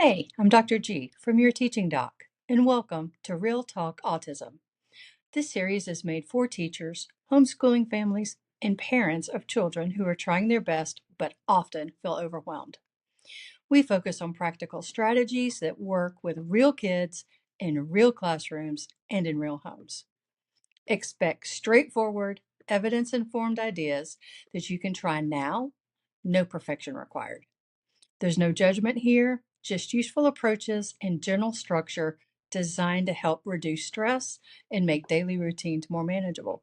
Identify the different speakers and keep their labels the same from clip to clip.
Speaker 1: Hey, I'm Dr. G from Your Teaching Doc, and welcome to Real Talk Autism. This series is made for teachers, homeschooling families, and parents of children who are trying their best but often feel overwhelmed. We focus on practical strategies that work with real kids in real classrooms and in real homes. Expect straightforward, evidence informed ideas that you can try now, no perfection required. There's no judgment here, just useful approaches and general structure designed to help reduce stress and make daily routines more manageable.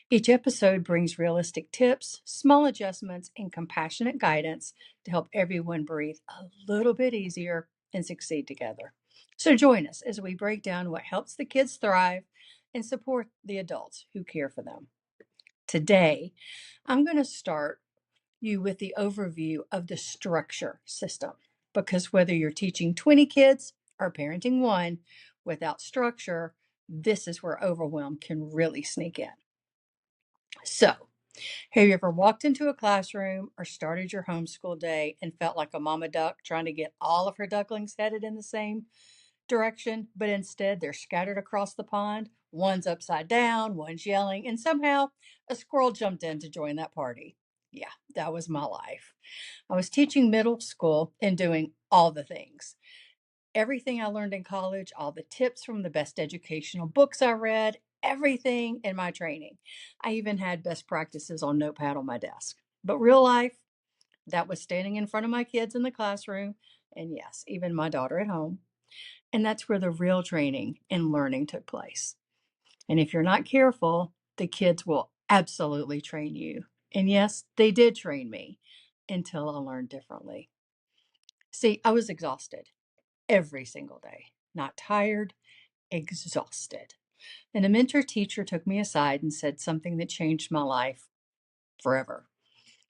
Speaker 1: Each episode brings realistic tips, small adjustments, and compassionate guidance to help everyone breathe a little bit easier and succeed together. So join us as we break down what helps the kids thrive and support the adults who care for them. Today, I'm going to start you with the overview of the structure system. Because whether you're teaching 20 kids or parenting one, without structure, this is where overwhelm can really sneak in. So, have you ever walked into a classroom or started your homeschool day and felt like a mama duck trying to get all of her ducklings headed in the same direction, but instead they're scattered across the pond? One's upside down, one's yelling, and somehow a squirrel jumped in to join that party. Yeah, that was my life. I was teaching middle school and doing all the things. Everything I learned in college, all the tips from the best educational books I read, everything in my training. I even had best practices on notepad on my desk. But real life, that was standing in front of my kids in the classroom, and yes, even my daughter at home. And that's where the real training and learning took place. And if you're not careful, the kids will absolutely train you. And yes, they did train me until I learned differently. See, I was exhausted every single day, not tired, exhausted. And a mentor teacher took me aside and said something that changed my life forever.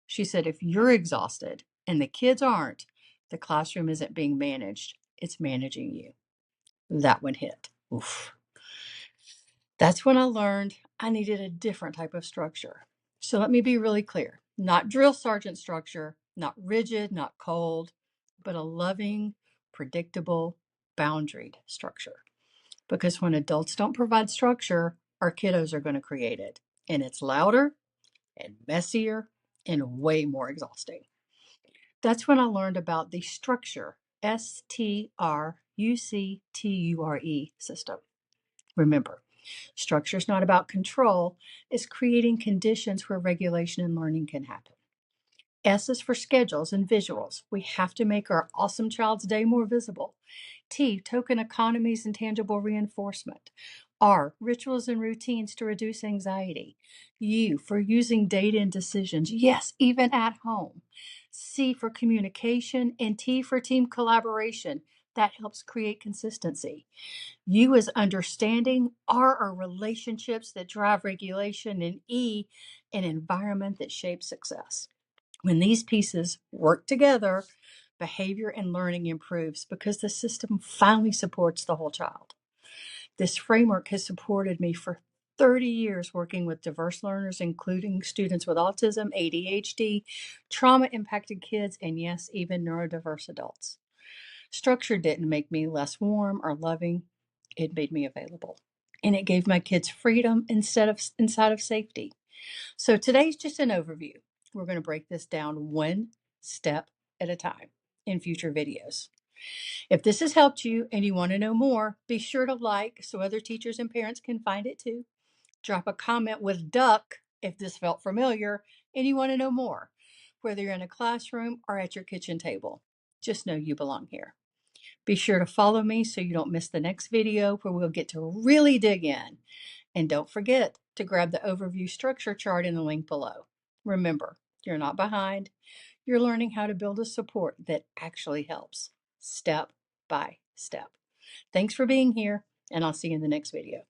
Speaker 1: She said, if you're exhausted and the kids aren't, the classroom isn't being managed, it's managing you. That one hit. Oof. That's when I learned I needed a different type of structure. So let me be really clear, not drill sergeant structure, not rigid, not cold, but a loving, predictable, boundaried structure. Because when adults don't provide structure, our kiddos are going to create it. And it's louder and messier and way more exhausting. That's when I learned about the structure, STRUCTURE system. Remember, structure is not about control, it's creating conditions where regulation and learning can happen. S is for schedules and visuals. We have to make our awesome child's day more visible. T, token economies and tangible reinforcement. R, rituals and routines to reduce anxiety. U, for using data in decisions, yes, even at home. C, for communication, and T, for team collaboration. That helps create consistency. U is understanding. R are relationships that drive regulation. And E, an environment that shapes success. When these pieces work together, behavior and learning improves because the system finally supports the whole child. This framework has supported me for 30 years working with diverse learners, including students with autism, ADHD, trauma impacted kids, and yes, even neurodiverse adults. Structure didn't make me less warm or loving, it made me available. And it gave my kids freedom inside of safety. So today's just an overview. We're going to break this down one step at a time in future videos. If this has helped you and you want to know more, be sure to like so other teachers and parents can find it too. Drop a comment with duck if this felt familiar and you want to know more, whether you're in a classroom or at your kitchen table. Just know you belong here. Be sure to follow me so you don't miss the next video where we'll get to really dig in. And don't forget to grab the overview structure chart in the link below. Remember, you're not behind. You're learning how to build a support that actually helps, step by step. Thanks for being here, and I'll see you in the next video.